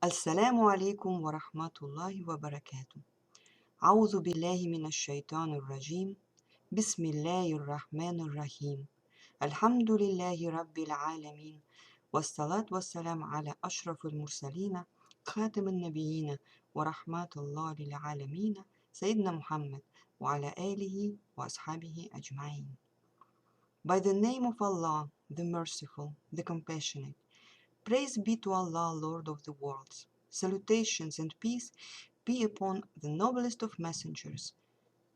السلام عليكم ورحمة الله وبركاته. أعوذ بالله من الشيطان الرجيم. بسم الله الرحمن الرحيم. الحمد لله رب العالمين، والصلاة والسلام على أشرف المرسلين خاتم النبيين ورحمة الله للعالمين سيدنا محمد وعلى آله وأصحابه أجمعين. By the name of Allah, the Merciful, the Compassionate. Praise be to Allah, Lord of the worlds. Salutations and peace be upon the noblest of messengers,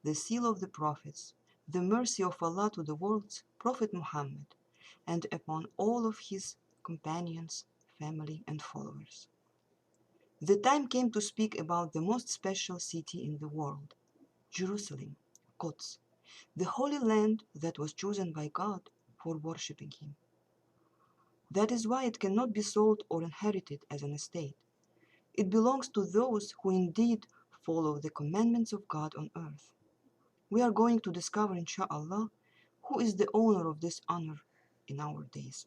the seal of the prophets, the mercy of Allah to the worlds, Prophet Muhammad, and upon all of his companions, family, and followers. The time came to speak about the most special city in the world, Jerusalem, Quds, the holy land that was chosen by God for worshipping Him. That is why it cannot be sold or inherited as an estate. It belongs to those who indeed follow the commandments of God on earth. We are going to discover, inshallah, who is the owner of this honor in our days.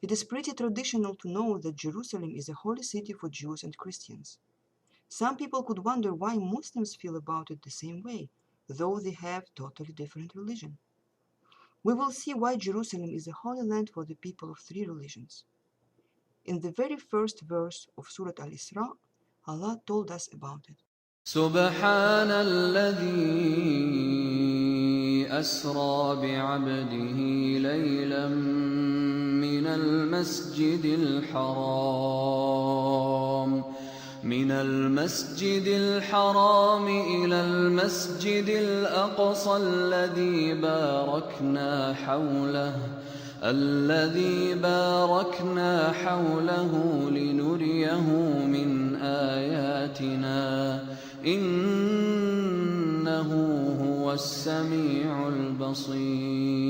It is pretty traditional to know that Jerusalem is a holy city for Jews and Christians. Some people could wonder why Muslims feel about it the same way, though they have totally different religion. We will see why Jerusalem is a holy land for the people of three religions. In the very first verse of Surah Al-Isra, Allah told us about it. سبحان الذي أسرى بعبده ليلا من المسجد الحرام إلى المسجد الأقصى الذي باركنا حوله لنريه من آياتنا إنه هو السميع البصير.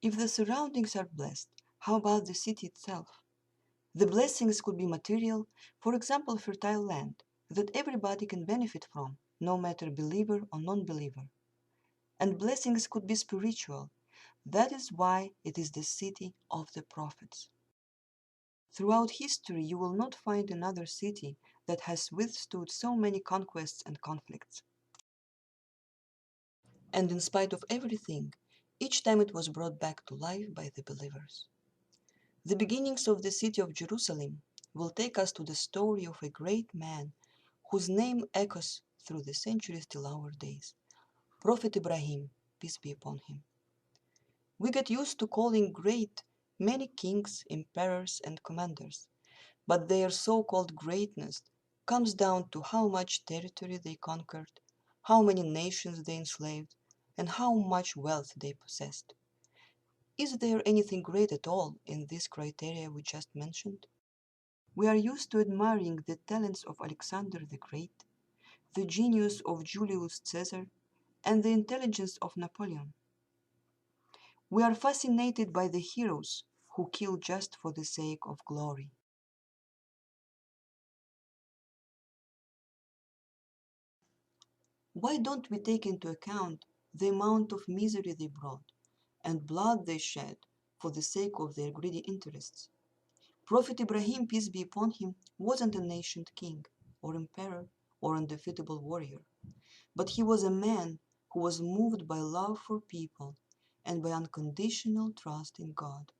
If the surroundings are blessed, how about the city itself? The blessings could be material, for example, fertile land that everybody can benefit from, no matter believer or non-believer. And blessings could be spiritual. That is why it is the city of the prophets. Throughout history, you will not find another city that has withstood so many conquests and conflicts. And in spite of everything, each time it was brought back to life by the believers. The beginnings of the city of Jerusalem will take us to the story of a great man whose name echoes through the centuries till our days, Prophet Ibrahim, peace be upon him. We get used to calling great many kings, emperors, and commanders, but their so-called greatness comes down to how much territory they conquered, how many nations they enslaved, and how much wealth they possessed. Is there anything great at all in this criteria we just mentioned? We are used to admiring the talents of Alexander the Great, the genius of Julius Caesar, and the intelligence of Napoleon. We are fascinated by the heroes who kill just for the sake of glory. Why don't we take into account the amount of misery they brought and blood they shed for the sake of their greedy interests? Prophet Ibrahim, peace be upon him, wasn't an ancient king or emperor or undefeatable warrior, but he was a man who was moved by love for people and by unconditional trust in God.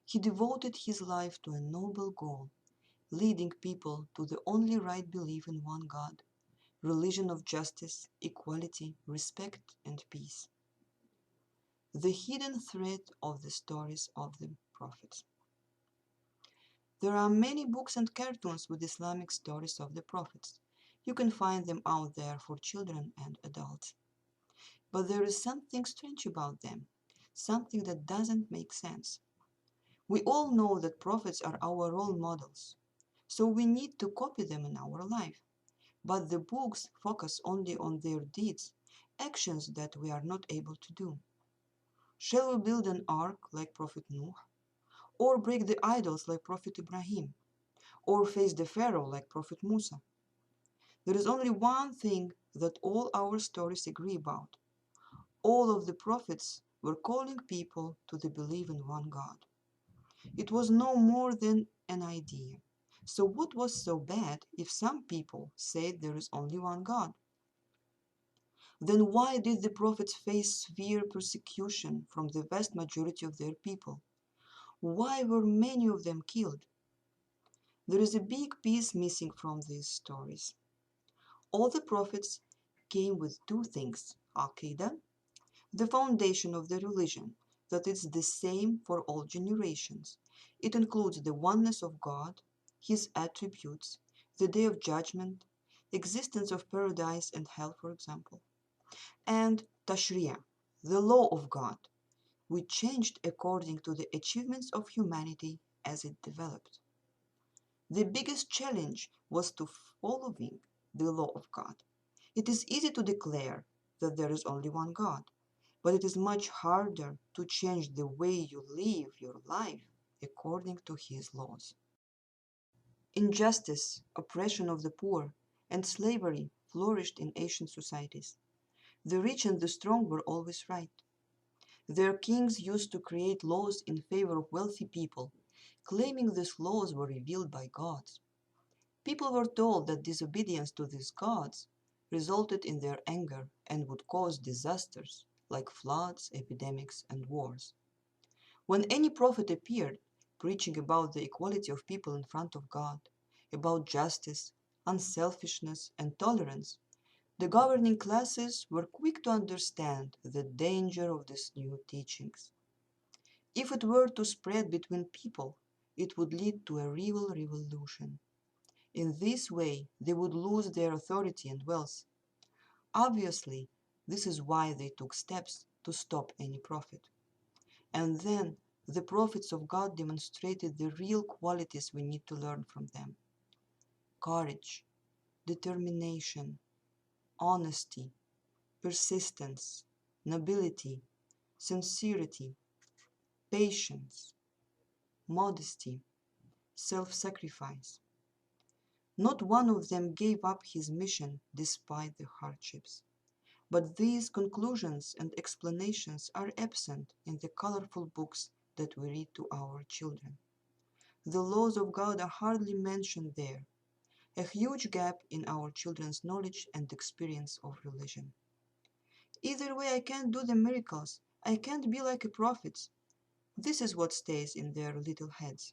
He devoted his life to a noble goal, leading people to the only right belief in one God, religion of justice, equality, respect, and peace. The hidden thread of the stories of the prophets. There are many books and cartoons with Islamic stories of the prophets. You can find them out there for children and adults. But there is something strange about them, something that doesn't make sense. We all know that prophets are our role models, so we need to copy them in our life. But the books focus only on their deeds, actions that we are not able to do. Shall we build an ark like Prophet Nuh? Or break the idols like Prophet Ibrahim? Or face the Pharaoh like Prophet Musa? There is only one thing that all our stories agree about. All of the prophets were calling people to the belief in one God. It was no more than an idea, So what was so bad if some people said there is only one God? Then why did the prophets face severe persecution from the vast majority of their people? Why were many of them killed? There is a big piece missing from these stories. All the prophets came with two things: Aqidah, the foundation of the religion, that is the same for all generations. It includes the oneness of God, His attributes, the day of judgment, existence of paradise and hell, for example, and Tashri'ah, the law of God, which changed according to the achievements of humanity as it developed. The biggest challenge was to following the law of God. It is easy to declare that there is only one God, but it is much harder to change the way you live your life according to His laws. Injustice, oppression of the poor, and slavery flourished in ancient societies. The rich and the strong were always right. Their kings used to create laws in favor of wealthy people, claiming these laws were revealed by gods. People were told that disobedience to these gods resulted in their anger and would cause disasters like floods, epidemics, and wars. When any prophet appeared, preaching about the equality of people in front of God, about justice, unselfishness, and tolerance, the governing classes were quick to understand the danger of these new teachings. If it were to spread between people, it would lead to a real revolution. In this way, they would lose their authority and wealth. Obviously, this is why they took steps to stop any prophet. And then the prophets of God demonstrated the real qualities we need to learn from them: courage, determination, honesty, persistence, nobility, sincerity, patience, modesty, self-sacrifice. Not one of them gave up his mission despite the hardships. But these conclusions and explanations are absent in the colorful books that we read to our children. The laws of God are hardly mentioned there, a huge gap in our children's knowledge and experience of religion. Either way, I can't do the miracles. I can't be like a prophet. This is what stays in their little heads.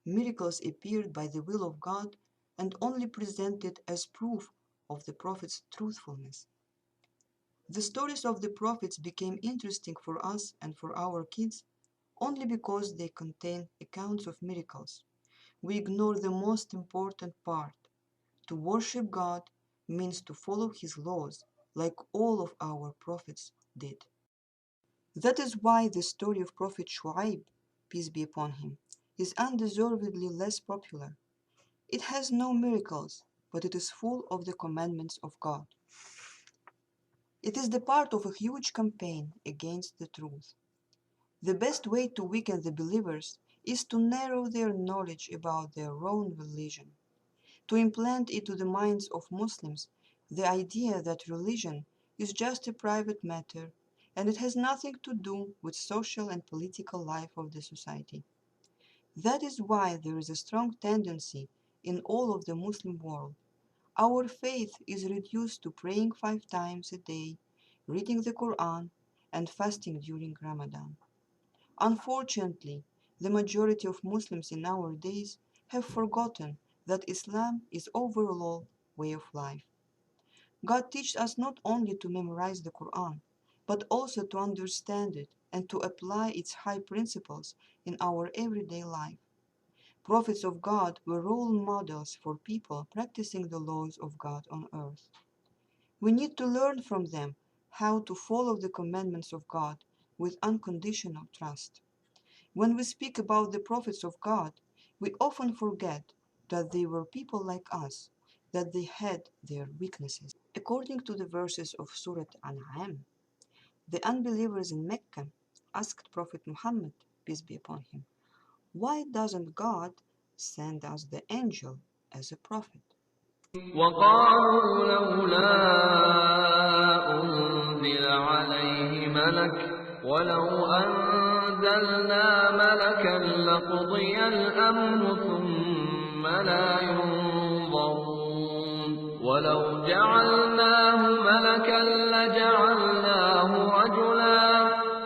Miracles appeared by the will of God and only presented as proof of the prophet's truthfulness. The stories of the prophets became interesting for us and for our kids only because they contain accounts of miracles. We ignore the most important part. To worship God means to follow His laws, like all of our prophets did. That is why the story of Prophet Shu'aib, peace be upon him, is undeservedly less popular. It has no miracles, but it is full of the commandments of God. It is the part of a huge campaign against the truth. The best way to weaken the believers is to narrow their knowledge about their own religion, to implant into the minds of Muslims the idea that religion is just a private matter and it has nothing to do with social and political life of the society. That is why there is a strong tendency in all of the Muslim world. Our faith is reduced to praying 5 times a day, reading the Quran, and fasting during Ramadan. Unfortunately, the majority of Muslims in our days have forgotten that Islam is overall way of life. God teaches us not only to memorize the Quran, but also to understand it and to apply its high principles in our everyday life. Prophets of God were role models for people practicing the laws of God on earth. We need to learn from them how to follow the commandments of God with unconditional trust. When we speak about the prophets of God, we often forget that they were people like us, that they had their weaknesses. According to the verses of Surah An'am, the unbelievers in Mecca asked Prophet Muhammad, peace be upon him, why doesn't God send us the angel as a prophet? وقالوا لولا أنزل عليه ملك ولو أنزلنا ملكا لقضي الأمر ثم لا ينظرون ولو جعلناه ملكا لجعلناه رجلا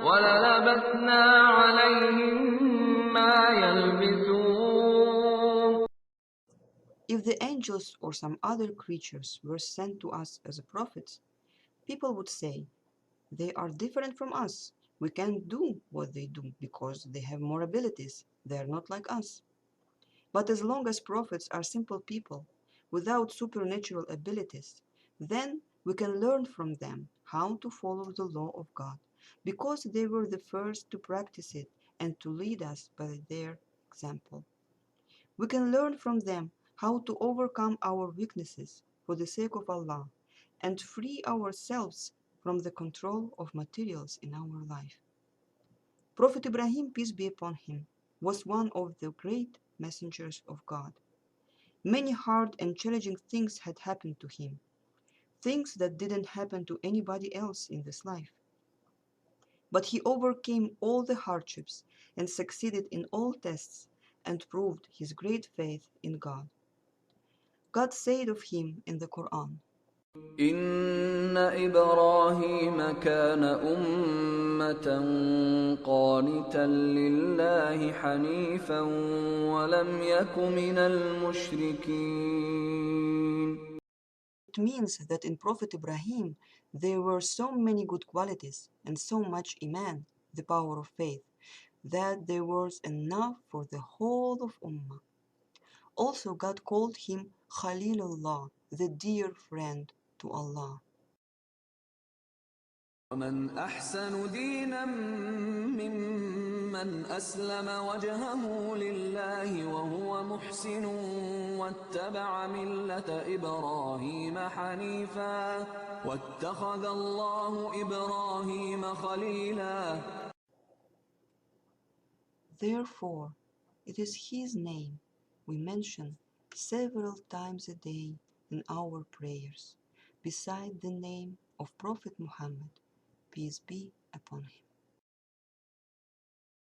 وللبسنا عليهم ما يلبسون. If the angels or some other creatures were sent to us as prophets, people would say, they are different from us. We can't do what they do because they have more abilities. They are not like us. But as long as prophets are simple people without supernatural abilities, then we can learn from them how to follow the law of God because they were the first to practice it and to lead us by their example. We can learn from them how to overcome our weaknesses for the sake of Allah and free ourselves from the control of materials in our life. Prophet Ibrahim, peace be upon him, was one of the great messengers of God. Many hard and challenging things had happened to him, things that didn't happen to anybody else in this life. But he overcame all the hardships and succeeded in all tests and proved his great faith in God. God said of him in the Quran, إن إبراهيم كان أمة قانتا لله حنيفا ولم يك من المشركين. it means that in Prophet Ibrahim there were so many good qualities and so much Iman, the power of faith, that there was enough for the whole of Ummah. Also, God called him Khalilullah, the dear friend to Allah. ومن أحسن دينا ممن أسلم وجهه لله وهو محسن واتبع ملة إبراهيم حنيفا واتخذ الله إبراهيم خليلا. Therefore, it is His name we mention several times a day in our prayers, beside the name of Prophet Muhammad, peace be upon him.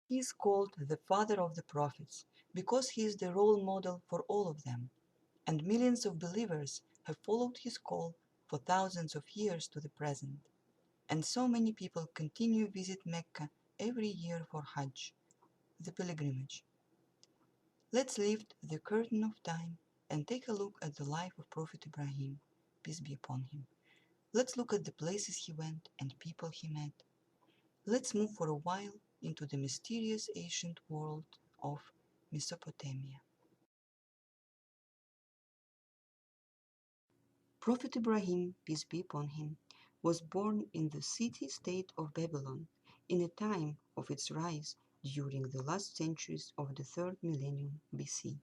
He is called the father of the prophets because he is the role model for all of them, and millions of believers have followed his call for thousands of years to the present. And so many people continue to visit Mecca every year for Hajj, the pilgrimage. Let's lift the curtain of time and take a look at the life of Prophet Ibrahim, peace be upon him. Let's look at the places he went and people he met. Let's move for a while into the mysterious ancient world of Mesopotamia. Prophet Ibrahim, peace be upon him, was born in the city-state of Babylon in a time of its rise during the last centuries of the third millennium BC.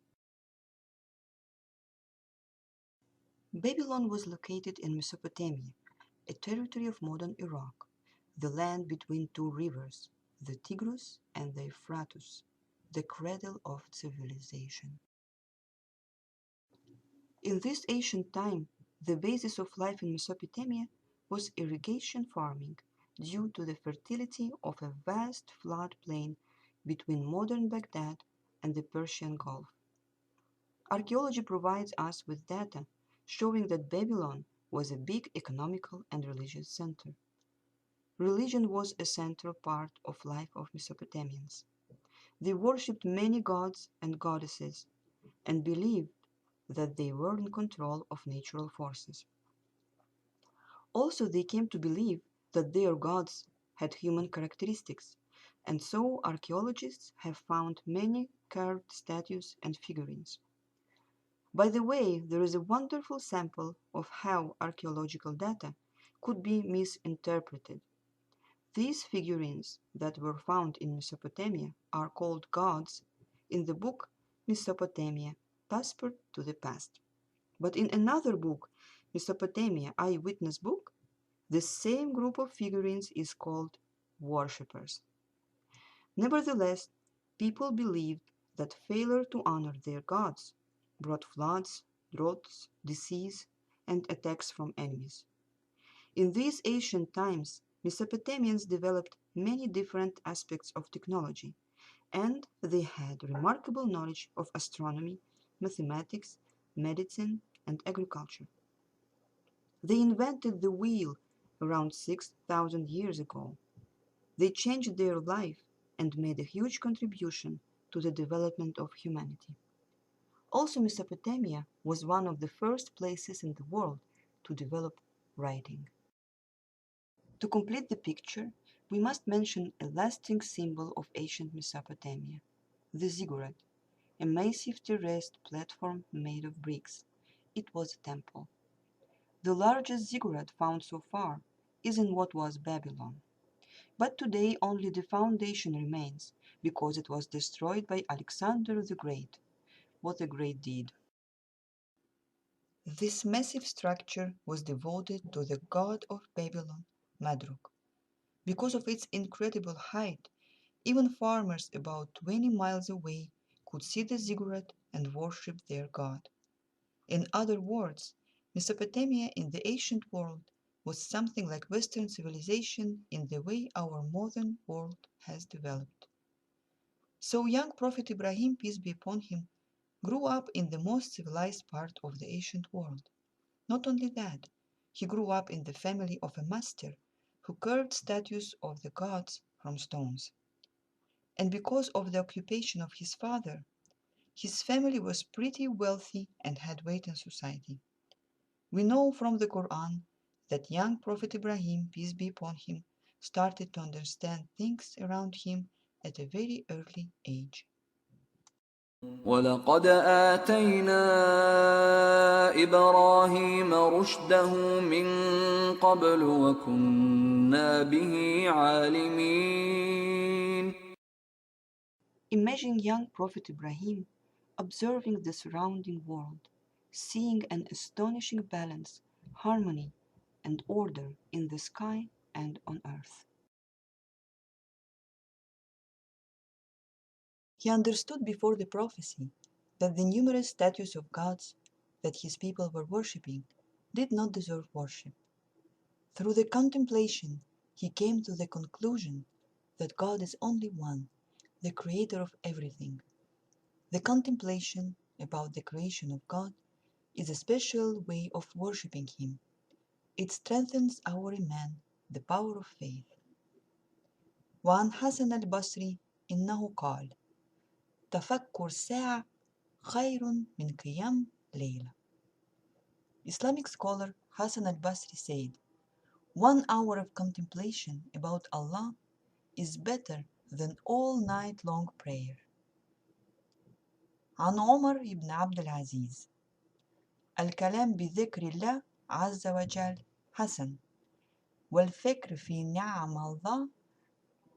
Babylon was located in Mesopotamia, a territory of modern Iraq, the land between two rivers, the Tigris and the Euphrates, the cradle of civilization. In this ancient time, the basis of life in Mesopotamia was irrigation farming due to the fertility of a vast flood plain between modern Baghdad and the Persian Gulf. Archaeology provides us with data showing that Babylon was a big economical and religious center. Religion was a central part of life of Mesopotamians. They worshipped many gods and goddesses and believed that they were in control of natural forces. Also, they came to believe that their gods had human characteristics, and so archaeologists have found many carved statues and figurines. By the way, there is a wonderful sample of how archaeological data could be misinterpreted. These figurines that were found in Mesopotamia are called gods in the book Mesopotamia, Passport to the Past. But in another book, Mesopotamia Eyewitness Book, the same group of figurines is called worshippers. Nevertheless, people believed that failure to honor their gods brought floods, droughts, disease, and attacks from enemies. In these ancient times, Mesopotamians developed many different aspects of technology, and they had remarkable knowledge of astronomy, mathematics, medicine, and agriculture. They invented the wheel around 6,000 years ago. They changed their life and made a huge contribution to the development of humanity. Also, Mesopotamia was one of the first places in the world to develop writing. To complete the picture, we must mention a lasting symbol of ancient Mesopotamia, the ziggurat, a massive terraced platform made of bricks. It was a temple. The largest ziggurat found so far is in what was Babylon. But today only the foundation remains because it was destroyed by Alexander the Great. What a great deed! This massive structure was devoted to the god of Babylon, Marduk. Because of its incredible height, even farmers about 20 miles away could see the ziggurat and worship their god. In other words, Mesopotamia in the ancient world was something like Western civilization in the way our modern world has developed. So young Prophet Ibrahim, peace be upon him, grew up in the most civilized part of the ancient world. Not only that, he grew up in the family of a master who carved statues of the gods from stones. And because of the occupation of his father, his family was pretty wealthy and had weight in society. We know from the Quran that young Prophet Ibrahim, peace be upon him, started to understand things around him at a very early age. ولقد آتينا إبراهيم رشده من قبل وكنا به عالمين. Imagine young Prophet Ibrahim observing the surrounding world, seeing an astonishing balance, harmony, and order in the sky and on earth. He understood before the prophecy that the numerous statues of gods that his people were worshipping did not deserve worship. Through the contemplation, he came to the conclusion that God is only one, the creator of everything. The contemplation about the creation of God is a special way of worshipping Him. It strengthens our iman, the power of faith. وعن حسن البصري إنه قال: تفكر ساعة خير من قيام ليلة. Islamic scholar Hassan al-Basri said, 1 hour of contemplation about Allah is better than all night long prayer. عن عمر بن عبد العزيز: الكلام بذكر الله عز وجل حسن، والفكر في نعم الله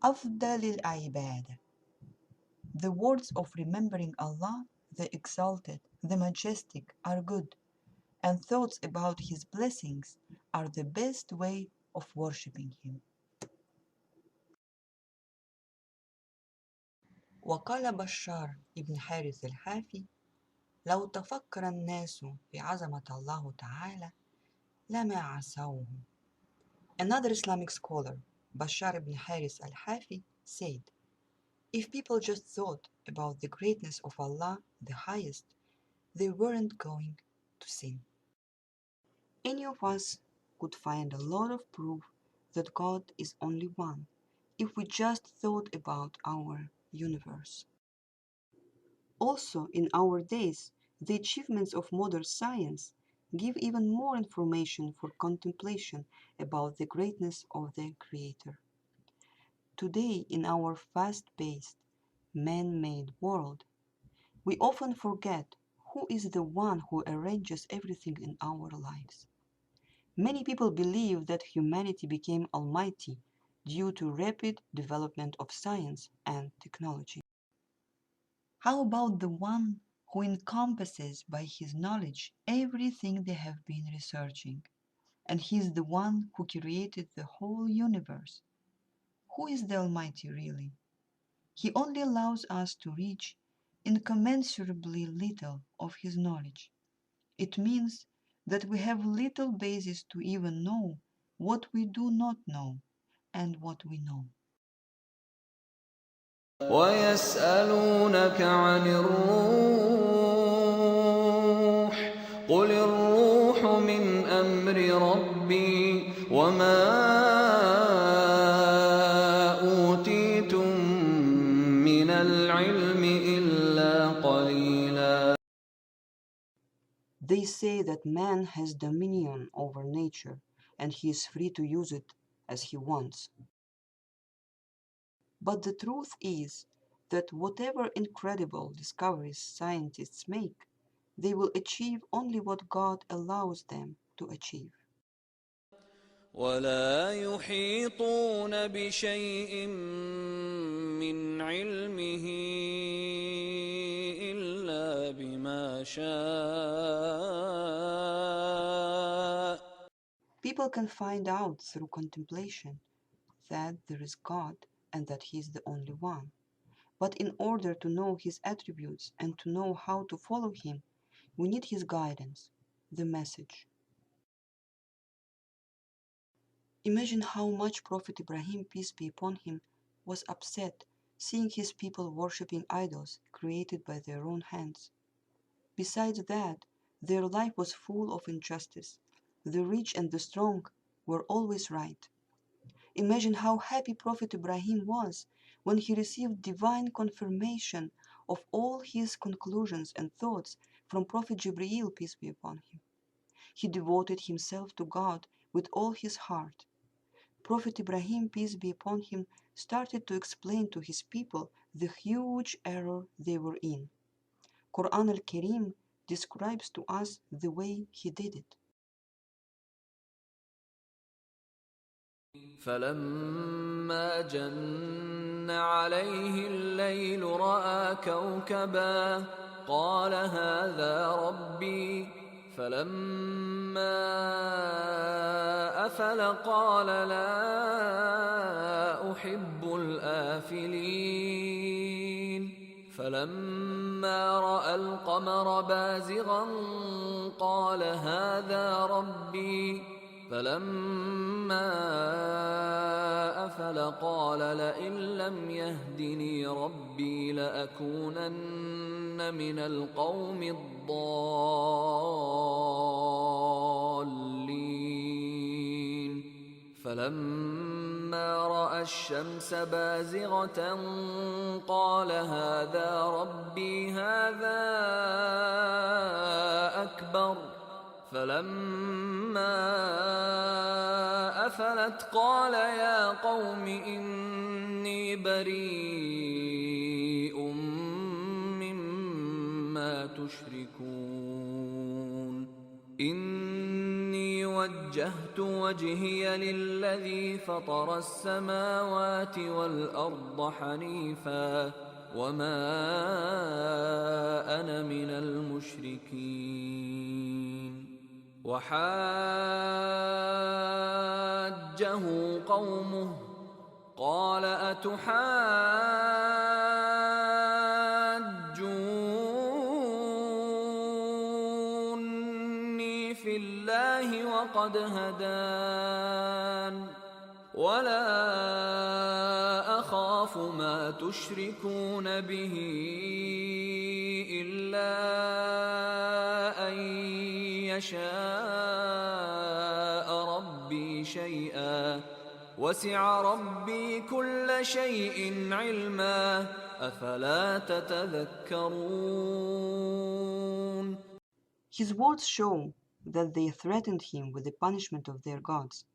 أفضل العبادة. The words of remembering Allah, the Exalted, the Majestic, are good, and thoughts about His blessings are the best way of worshipping Him. وقال بشار ابن حارث الحافي: لو تفكر الناس في عظمة الله تعالى لما عصوه. Another Islamic scholar, Bashar ibn Haris al-Hafi, said, if people just thought about the greatness of Allah, the Highest, they weren't going to sin. Any of us could find a lot of proof that God is only one if we just thought about our universe. Also, in our days, the achievements of modern science give even more information for contemplation about the greatness of the Creator. Today, in our fast-paced, man-made world, we often forget who is the one who arranges everything in our lives. Many people believe that humanity became almighty due to rapid development of science and technology. How about the one who encompasses by his knowledge everything they have been researching? And he is the one who created the whole universe. Who is the Almighty really? He only allows us to reach incommensurably little of his knowledge. It means that we have little basis to even know what we do not know and what we know. ويسألونك عن الروح قل الروح من أمر ربي وما أوتيتم من العلم إلا قليلا. They say that man has dominion over nature and he is free to use it as he wants. But the truth is that whatever incredible discoveries scientists make, they will achieve only what God allows them to achieve. ولا يحيطون بشيء من علمه إلا بما شاء. People can find out through contemplation that there is God and that He is the only one. But in order to know His attributes and to know how to follow Him, we need His guidance, the message. Imagine how much Prophet Ibrahim, peace be upon him, was upset seeing his people worshipping idols created by their own hands. Besides that, their life was full of injustice. The rich and the strong were always right. Imagine how happy Prophet Ibrahim was when he received divine confirmation of all his conclusions and thoughts from Prophet Jibreel, peace be upon him. He devoted himself to God with all his heart. Prophet Ibrahim, peace be upon him, started to explain to his people the huge error they were in. Quran al-Karim describes to us the way he did it. فلما جن عليه الليل رأى كوكبا قال هذا ربي فلما أفل قال لا أحب الآفلين فلما رأى القمر بازغا قال هذا ربي فلما أفل قال لئن لم يهدني ربي لأكونن من القوم الضالين فلما رأى الشمس بازغة قال هذا ربي هذا أكبر فلما أفلت قال يا قوم إني بريء مما تشركون إني وجهت وجهي للذي فطر السماوات والأرض حنيفا وما أنا من المشركين وحاجه قومه قال أتحاجوني في الله وقد هدان ولا أخاف ما تشركون به إلا أن يشاء ربي شيئا وسع ربي كل شيء علما أفلا تتذكرون. His words show that they threatened him with the punishment of their gods.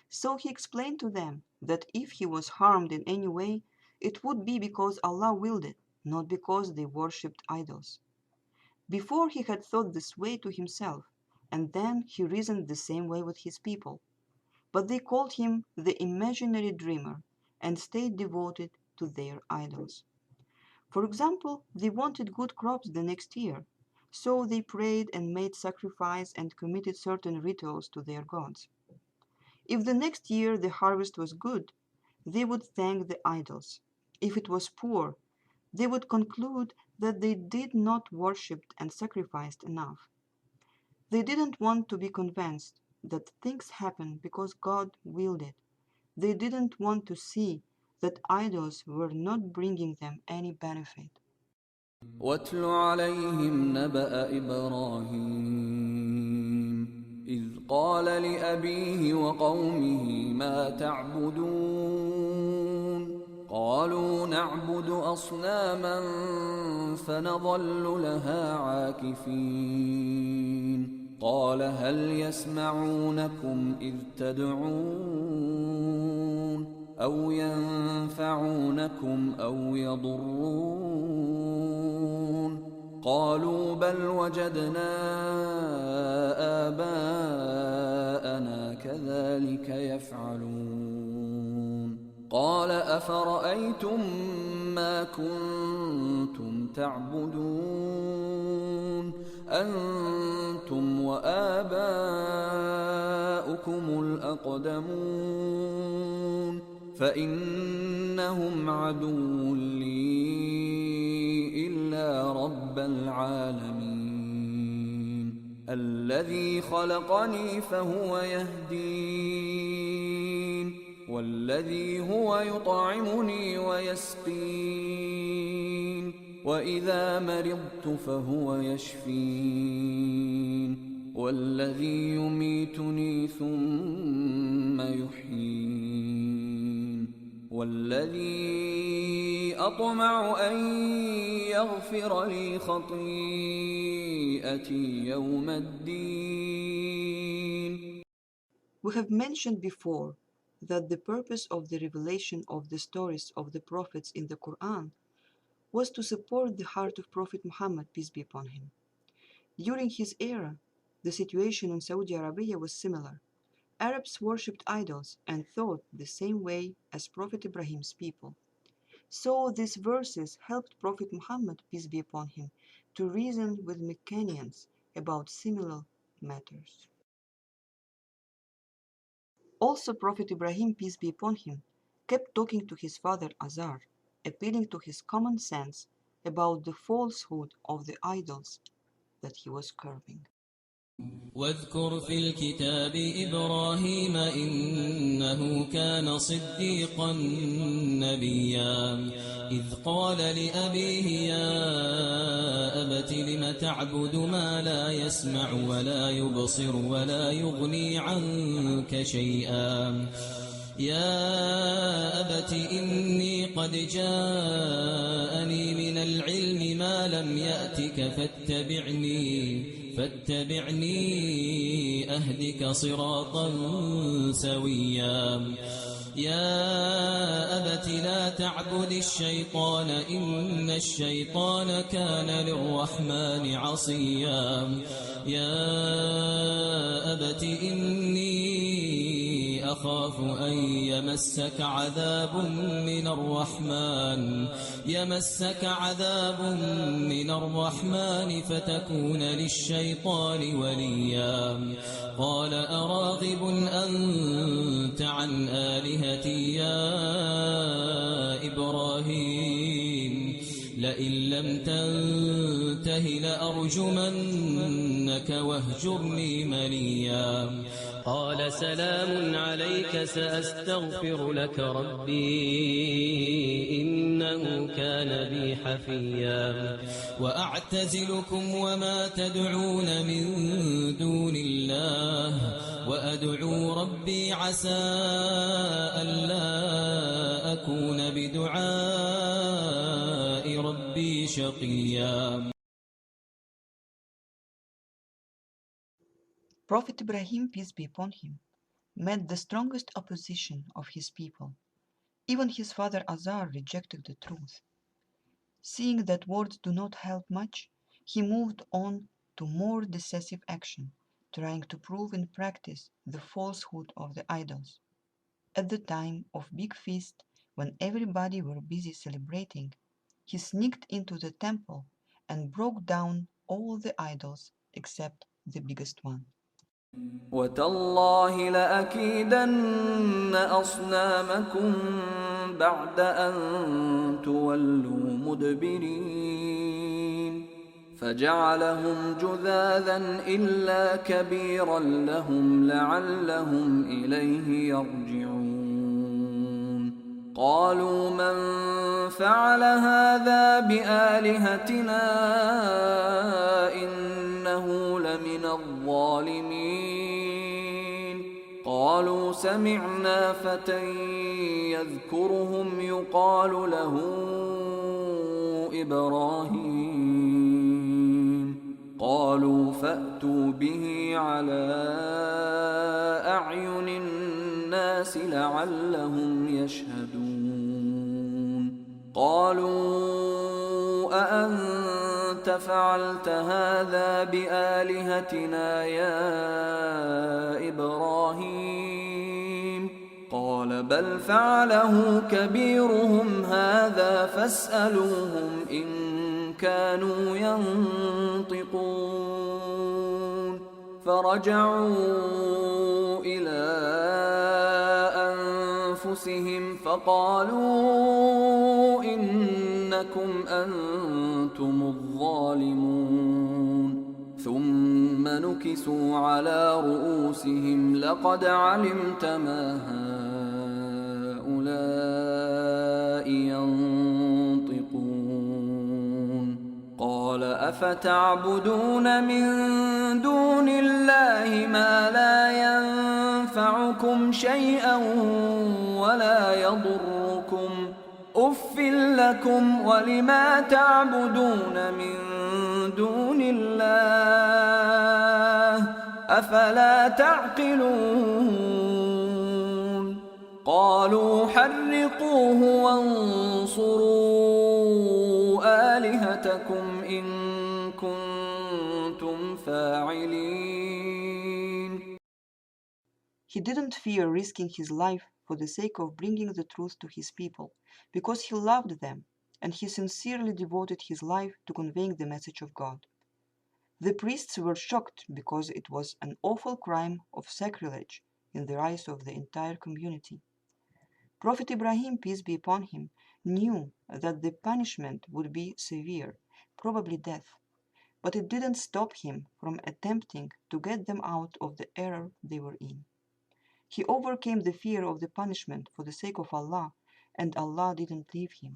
So he explained to them that if he was harmed in any way, it would be because Allah willed it, not because they worshipped idols. Before he had thought this way to himself, and then he reasoned the same way with his people. But they called him the imaginary dreamer and stayed devoted to their idols. For example, they wanted good crops the next year, so they prayed and made sacrifice and committed certain rituals to their gods. If the next year the harvest was good, they would thank the idols. If it was poor, they would conclude that they did not worship and sacrificed enough. They didn't want to be convinced that things happen because God willed it. They didn't want to see that idols were not bringing them any benefit. واتل عليهم نبأ إبراهيم قال لأبيه وقومه ما تعبدون قالوا نعبد أصناما فنظل لها عاكفين قال هل يسمعونكم إذ تدعون أو ينفعونكم أو يضرون قالوا بل وجدنا آباءنا كذلك يفعلون قال أفرأيتم ما كنتم تعبدون أنتم وآباؤكم الأقدمون فإنهم عدو لي إلا رب العالمين الذي خلقني فهو يهدين والذي هو يطعمني ويسقين وإذا مرضت فهو يشفين والذي يميتني ثم يحيين والذي أطمع أن يغفر لي خطيئتي يوم الدين. We have mentioned before that the purpose of the revelation of the stories of the prophets in the Quran was to support the heart of Prophet Muhammad, peace be upon him. During his era, the situation in Saudi Arabia was similar. Arabs worshipped idols and thought the same way as Prophet Ibrahim's people. So these verses helped Prophet Muhammad, peace be upon him, to reason with Meccanians about similar matters. Also Prophet Ibrahim, peace be upon him, kept talking to his father Azar, appealing to his common sense about the falsehood of the idols that he was curbing. واذكر في الكتاب إبراهيم إنه كان صديقا نبيا إذ قال لأبيه يا أبت لم تعبد ما لا يسمع ولا يبصر ولا يغني عنك شيئا يا أبت إني قد جاءني من العلم ما لم يأتك فاتبعني أهدك صراطا سويا يا أبت لا تعبد الشيطان إن الشيطان كان للرحمن عصيا يا أبت إني أخاف أن يمسك عذاب من الرحمن فتكون للشيطان وليا قال أراغب أنت عن آلهتي يا إبراهيم لئن لم تنته لأرجمنك واهجرني مليا قال سلام عليك سأستغفر لك ربي إنه كان بي حفيا وأعتزلكم وما تدعون من دون الله وأدعو ربي عسى ألا أكون بدعاء ربي شقيا. Prophet Ibrahim, peace be upon him, met the strongest opposition of his people. Even his father Azar rejected the truth. Seeing that words do not help much, he moved on to more decisive action, trying to prove in practice the falsehood of the idols. At the time of big feast, when everybody were busy celebrating, he sneaked into the temple and broke down all the idols except the biggest one. وتالله لأكيدن أصنامكم بعد أن تولوا مدبرين فجعلهم جذاذا إلا كبيرا لهم لعلهم إليه يرجعون قالوا من فعل هذا بآلهتنا إنه لمن الظالمين قالوا سمعنا فتى يذكرهم يقال له إبراهيم قالوا فأتوا به على أعين الناس لعلهم يشهدون قالوا أأنت فعلت هذا بآلهتنا يا إبراهيم قال بل فعله كبيرهم هذا فاسألوهم إن كانوا ينطقون فرجعوا إلى أنفسهم فقالوا إنكم أنتم الظالمون ثم نكسوا على رؤوسهم لقد علمت ما هؤلاء ينطقون قال أفتعبدون من دون الله ما لا ينفعكم شيئا ولا يضركم أف لكم ولما تعبدون من دون الله أفلا تعقلون قالوا حرقوه وانصروا آلهتكم إن كنتم فاعلين. He didn't fear risking his life for the sake of bringing the truth to his people, because he loved them, and he sincerely devoted his life to conveying the message of God. The priests were shocked because it was an awful crime of sacrilege in the eyes of the entire community. Prophet Ibrahim, peace be upon him, knew that the punishment would be severe, probably death, but it didn't stop him from attempting to get them out of the error they were in. He overcame the fear of the punishment for the sake of Allah, and Allah didn't leave him.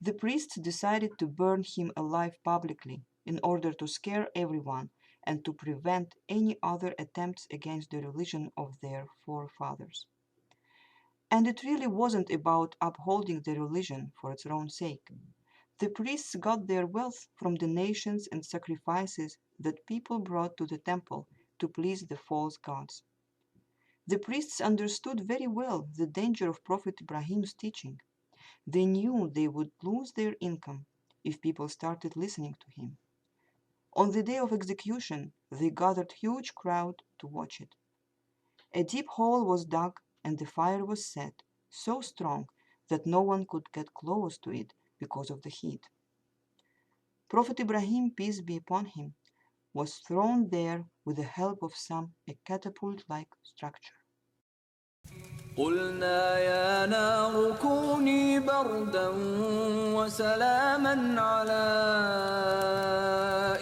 The priests decided to burn him alive publicly in order to scare everyone and to prevent any other attempts against the religion of their forefathers. And it really wasn't about upholding the religion for its own sake. The priests got their wealth from donations and sacrifices that people brought to the temple to please the false gods. The priests understood very well the danger of Prophet Ibrahim's teaching. They knew they would lose their income if people started listening to him. On the day of execution, they gathered a huge crowd to watch it. A deep hole was dug and the fire was set, so strong that no one could get close to it because of the heat. Prophet Ibrahim, peace be upon him, was thrown there with the help of a catapult-like structure. قلنا يا نار كوني بردا وسلاما على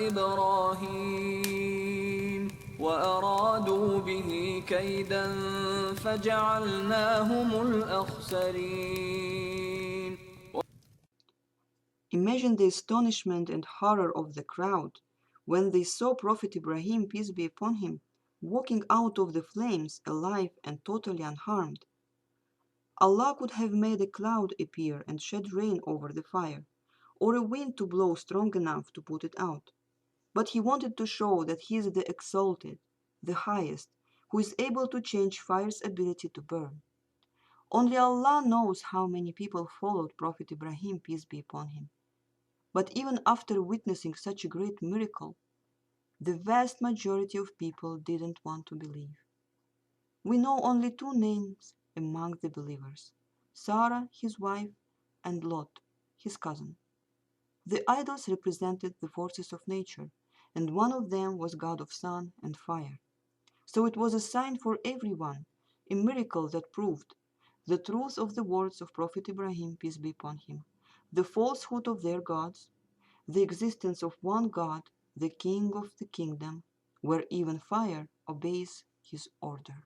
إبراهيم وأرادوا به كيدا فجعلناهم الأخسرين. Imagine the astonishment and horror of the crowd when they saw Prophet Ibrahim, peace be upon him, walking out of the flames alive and totally unharmed. Allah could have made a cloud appear and shed rain over the fire, or a wind to blow strong enough to put it out. But he wanted to show that he is the exalted, the highest, who is able to change fire's ability to burn. Only Allah knows how many people followed Prophet Ibrahim, peace be upon him. But even after witnessing such a great miracle, the vast majority of people didn't want to believe. We know only two names among the believers: Sarah, his wife, and Lot, his cousin. The idols represented the forces of nature, and one of them was God of sun and fire. So it was a sign for everyone, a miracle that proved the truth of the words of Prophet Ibrahim, peace be upon him, the falsehood of their gods, the existence of one God, the King of the kingdom, where even fire obeys his order.